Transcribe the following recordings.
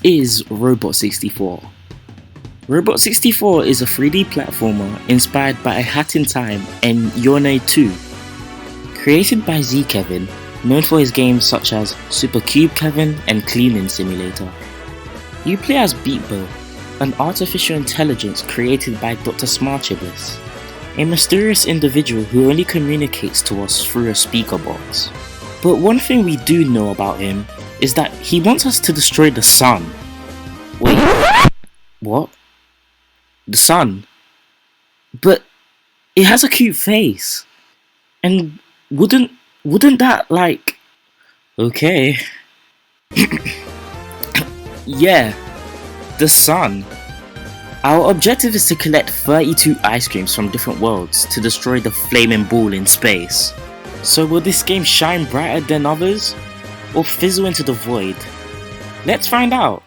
is Robot 64. Robot 64 is a 3D platformer inspired by A Hat in Time and Your Name 2. Created by Z Kevin, known for his games such as Super Cube Kevin and Cleaning Simulator. You play as Beatbo, an artificial intelligence created by Dr. Smarchibus, a mysterious individual who only communicates to us through a speaker box. But one thing we do know about him is that he wants us to destroy the sun. Wait, what? The sun? But it has a cute face. And wouldn't that like... Okay. Yeah, the sun. Our objective is to collect 32 ice creams from different worlds to destroy the flaming ball in space. So will this game shine brighter than others? Or fizzle into the void? Let's find out!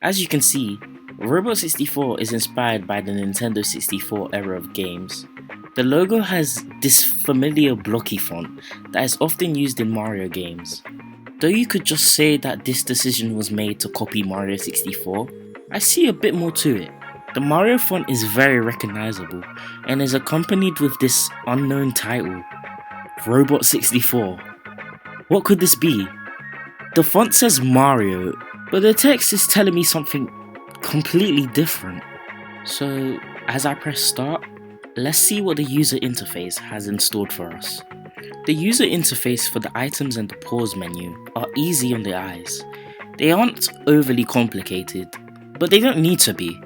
As you can see, Robot 64 is inspired by the Nintendo 64 era of games. The logo has this familiar blocky font that is often used in Mario games. Though you could just say that this decision was made to copy Mario 64, I see a bit more to it. The Mario font is very recognizable and is accompanied with this unknown title, Robot 64. What could this be? The font says Mario, but the text is telling me something completely different. So as I press start, let's see what the user interface has installed for us. The user interface for the items and the pause menu are easy on the eyes. They aren't overly complicated, but they don't need to be.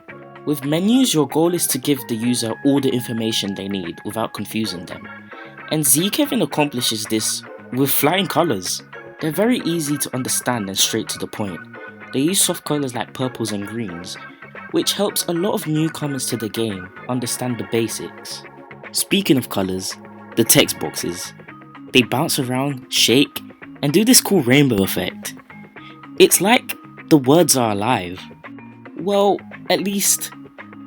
With menus, your goal is to give the user all the information they need without confusing them. And Z Kevin accomplishes this with flying colours. They're very easy to understand and straight to the point. They use soft colours like purples and greens, which helps a lot of newcomers to the game understand the basics. Speaking of colours, the text boxes. They bounce around, shake, and do this cool rainbow effect. It's like the words are alive. Well, at least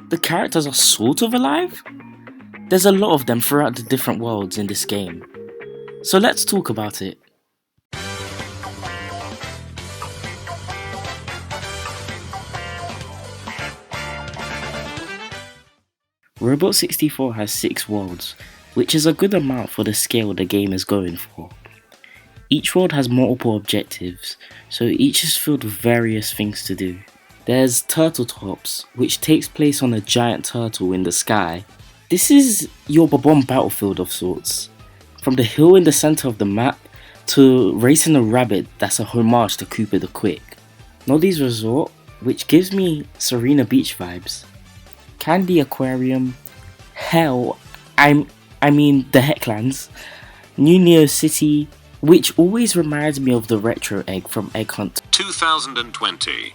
the characters are sort of alive. There's a lot of them throughout the different worlds in this game. So let's talk about it. Robot 64 has 6 worlds, which is a good amount for the scale the game is going for. Each world has multiple objectives, so each is filled with various things to do. There's Turtle Tops, which takes place on a giant turtle in the sky. This is your Bob-omb battlefield of sorts. From the hill in the centre of the map, to racing a rabbit that's a homage to Cooper the Quick. Noddy's Resort, which gives me Serena Beach vibes. Candy Aquarium, Hell, I mean the Hecklands, New Neo City, which always reminds me of the retro egg from Egg Hunt 2020,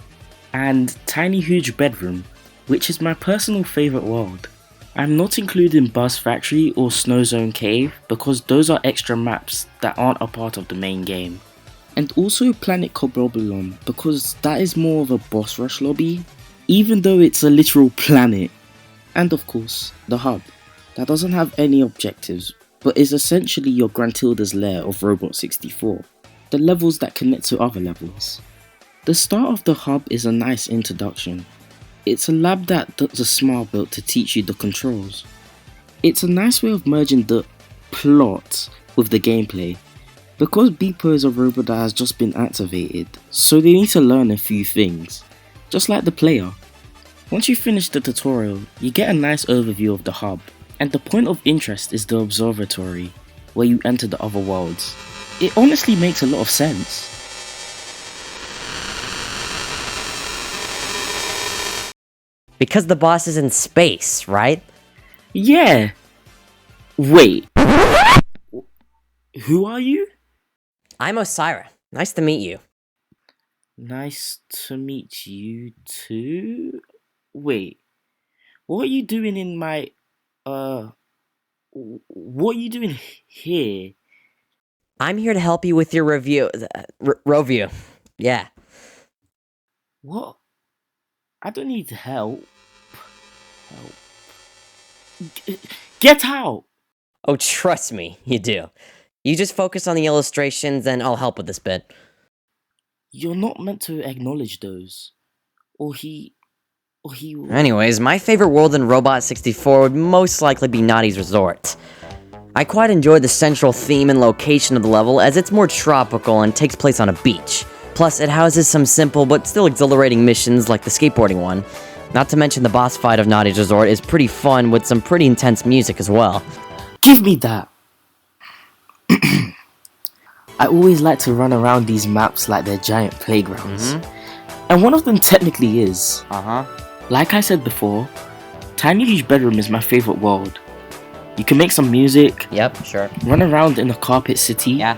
and Tiny Huge Bedroom, which is my personal favourite world. I'm not including Buzz Factory or Snow Zone Cave because those are extra maps that aren't a part of the main game. And also Planet Coboblon because that is more of a boss rush lobby, even though it's a literal planet. And of course, the hub, that doesn't have any objectives, but is essentially your Grantilda's lair of Robot 64, the levels that connect to other levels. The start of the hub is a nice introduction. It's a lab that Dr. Smile built to teach you the controls. It's a nice way of merging the plot with the gameplay, because Beepo is a robot that has just been activated, so they need to learn a few things, just like the player. Once you finish the tutorial, you get a nice overview of the hub, and the point of interest is the observatory, where you enter the other worlds. It honestly makes a lot of sense. Because the boss is in space, right? Yeah. Wait. Who are you? I'm Osira. Nice to meet you. Nice to meet you too? Wait. What are you doing in my... What are you doing here? I'm here to help you with your review. Roview. Yeah. What? I don't need help. Get out! Oh, trust me, you do. You just focus on the illustrations and I'll help with this bit. You're not meant to acknowledge those. Or he will... Anyways, my favorite world in Robot 64 would most likely be Naughty's Resort. I quite enjoy the central theme and location of the level as it's more tropical and takes place on a beach. Plus, it houses some simple but still exhilarating missions like the skateboarding one. Not to mention the boss fight of Naughty's Resort is pretty fun with some pretty intense music as well. Give me that! I always like to run around these maps like they're giant playgrounds. And one of them technically is. Like I said before, Tiny Huge Bedroom is my favorite world. You can make some music, Yep, sure. run around in a carpet city, Yeah.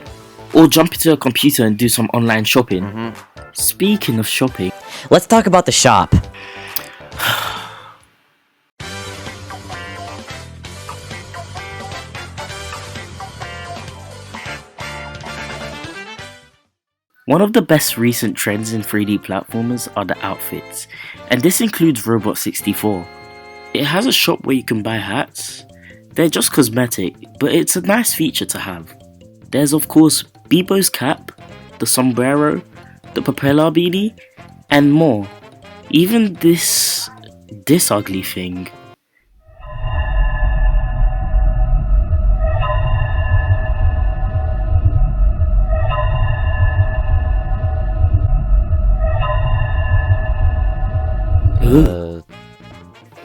or jump into a computer and do some online shopping. Speaking of shopping, Let's talk about the shop. one of the best recent trends in 3D platformers are the outfits, and this includes Robot 64. It has a shop where you can buy hats. They're just cosmetic, but it's a nice feature to have. There's of course Bebo's cap, the sombrero, the propeller beanie, and more. Even this ugly thing.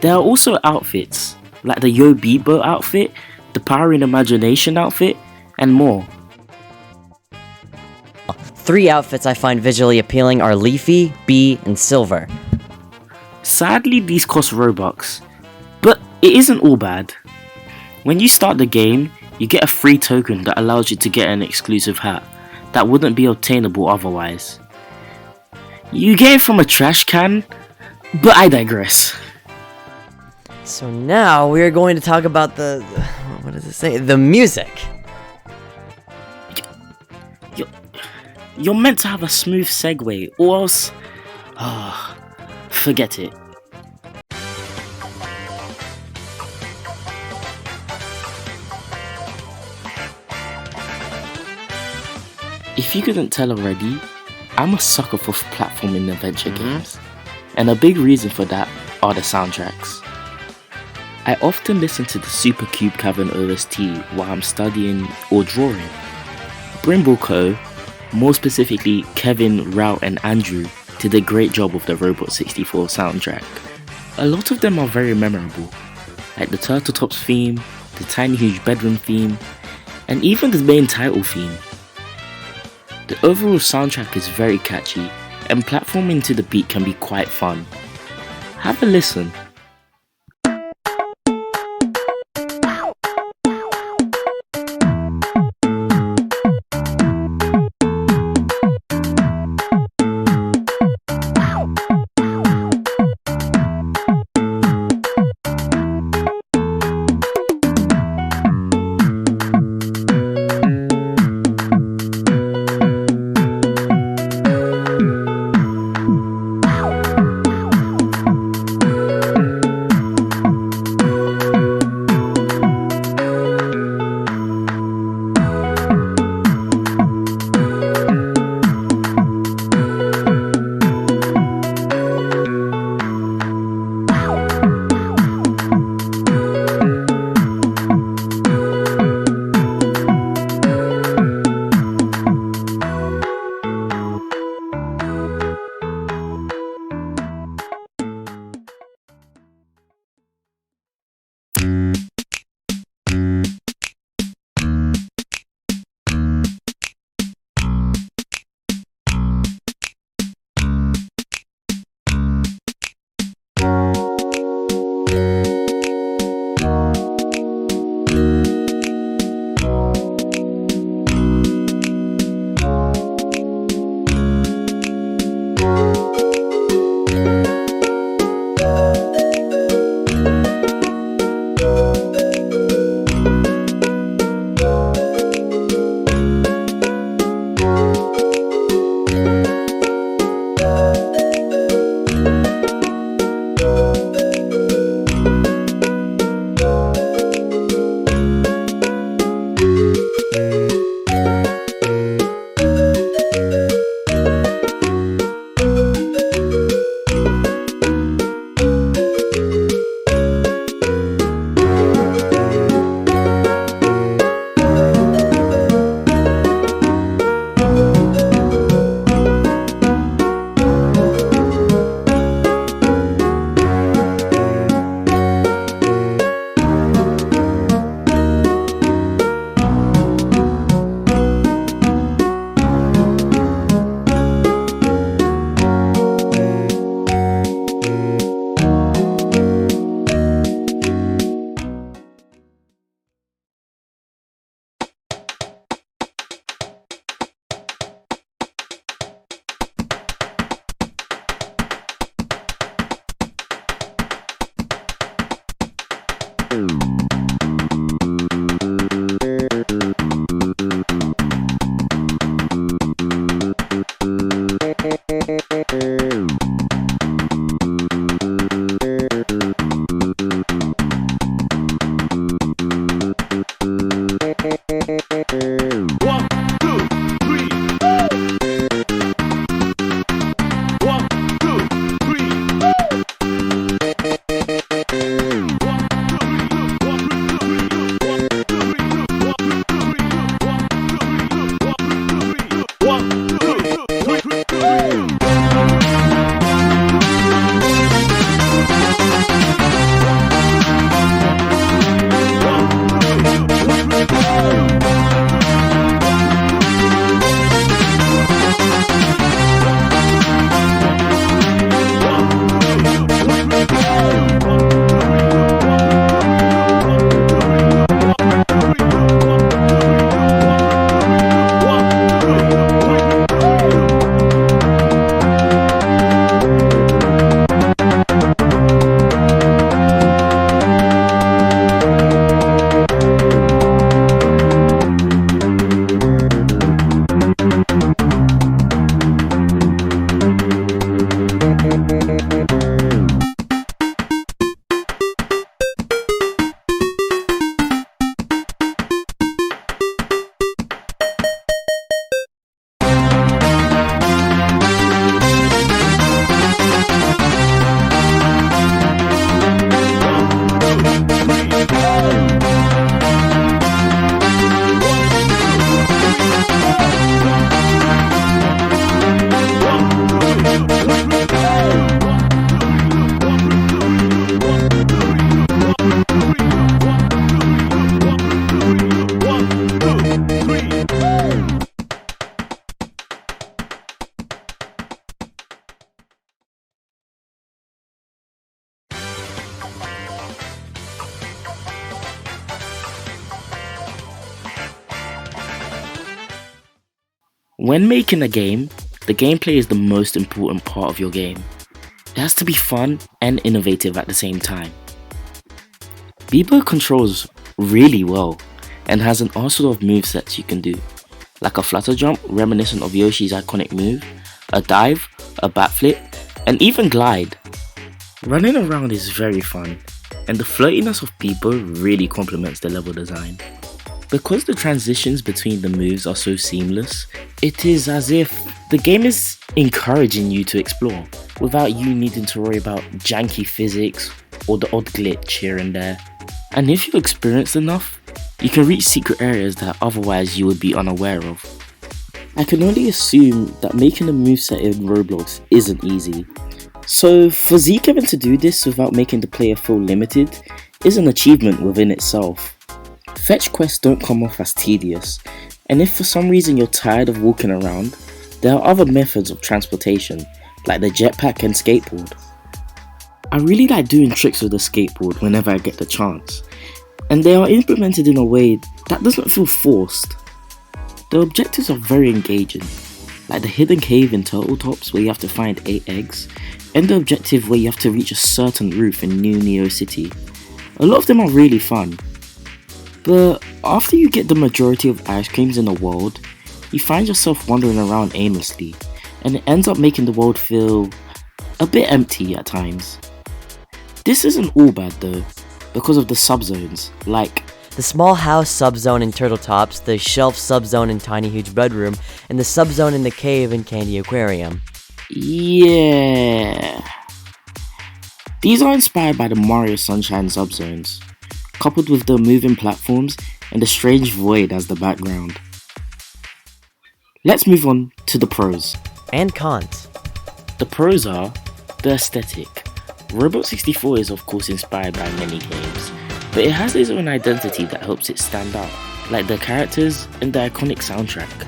There are also outfits, like the Yo Bebo outfit, the Power in Imagination outfit, and more. 3 outfits I find visually appealing are Leafy, Bee, and Silver. Sadly, these cost Robux, but it isn't all bad. When you start the game, you get a free token that allows you to get an exclusive hat that wouldn't be obtainable otherwise. You get it from a trash can, but I digress. So now we are going to talk about what does it say? The music. You're meant to have a smooth segue, or else... forget it. If you couldn't tell already, I'm a sucker for platforming adventure games, and a big reason for that are the soundtracks. I often listen to the Super Cube Cavern OST while I'm studying or drawing. Brimble Co., more specifically Kevin, Rao and Andrew, did a great job with the Robot 64 soundtrack. A lot of them are very memorable, like the Turtle Tops theme, the Tiny Huge Bedroom theme, and even the main title theme. The overall soundtrack is very catchy, and platforming to the beat can be quite fun. Have a listen. When making a game, the gameplay is the most important part of your game. It has to be fun and innovative at the same time. Bebo controls really well and has an arsenal of movesets you can do, like a flutter jump reminiscent of Yoshi's iconic move, a dive, a backflip, and even glide. Running around is very fun, and the flirtiness of Bebo really complements the level design. Because the transitions between the moves are so seamless, it is as if the game is encouraging you to explore, without you needing to worry about janky physics or the odd glitch here and there. And if you're experienced enough, you can reach secret areas that otherwise you would be unaware of. I can only assume that making a moveset in Roblox isn't easy, so for Z-Kevin to do this without making the player feel limited is an achievement within itself. Fetch quests don't come off as tedious, and if for some reason you're tired of walking around, there are other methods of transportation, like the jetpack and skateboard. I really like doing tricks with the skateboard whenever I get the chance, and they are implemented in a way that doesn't feel forced. The objectives are very engaging, like the hidden cave in Turtle Tops where you have to find 8 eggs, and the objective where you have to reach a certain roof in New Neo City. A lot of them are really fun. But after you get the majority of ice creams in the world, you find yourself wandering around aimlessly, and it ends up making the world feel a bit empty at times. This isn't all bad though, because of the subzones, like the small house subzone in Turtle Tops, the shelf subzone in Tiny Huge Bedroom, and the subzone in the cave in Candy Aquarium. Yeah. These are inspired by the Mario Sunshine subzones, coupled with the moving platforms and the strange void as the background. Let's move on to the pros. And cons. The pros are the aesthetic. Robot 64 is of course inspired by many games, but it has its own identity that helps it stand out, like the characters and the iconic soundtrack.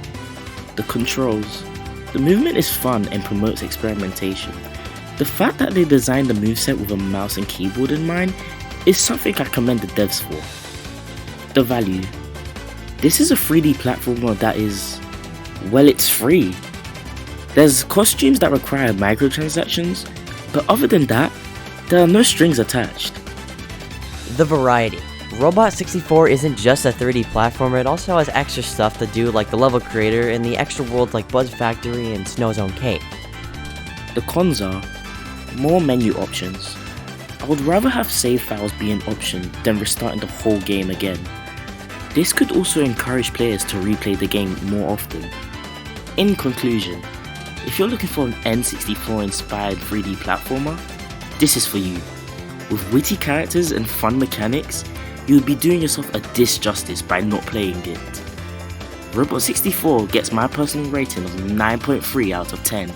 The controls. The movement is fun and promotes experimentation. The fact that they designed the moveset with a mouse and keyboard in mind is something I commend the devs for. The value. This is a 3D platformer that is, well, it's free. There's costumes that require microtransactions, but other than that, there are no strings attached. The variety. Robot 64 isn't just a 3D platformer, it also has extra stuff to do like the level creator and the extra worlds like Buzz Factory and Snow Zone Cave. The cons are more menu options. I would rather have save files be an option than restarting the whole game again. This could also encourage players to replay the game more often. In conclusion, if you're looking for an N64 inspired 3D platformer, this is for you. With witty characters and fun mechanics, you would be doing yourself a disjustice by not playing it. Robot 64 gets my personal rating of 9.3 out of 10.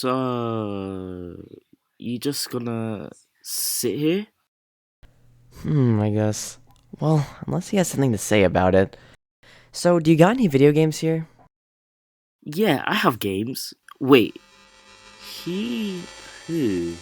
So, you just gonna sit here? I guess. Well, unless he has something to say about it. So, do you got any video games here? Yeah, I have games. Wait, who?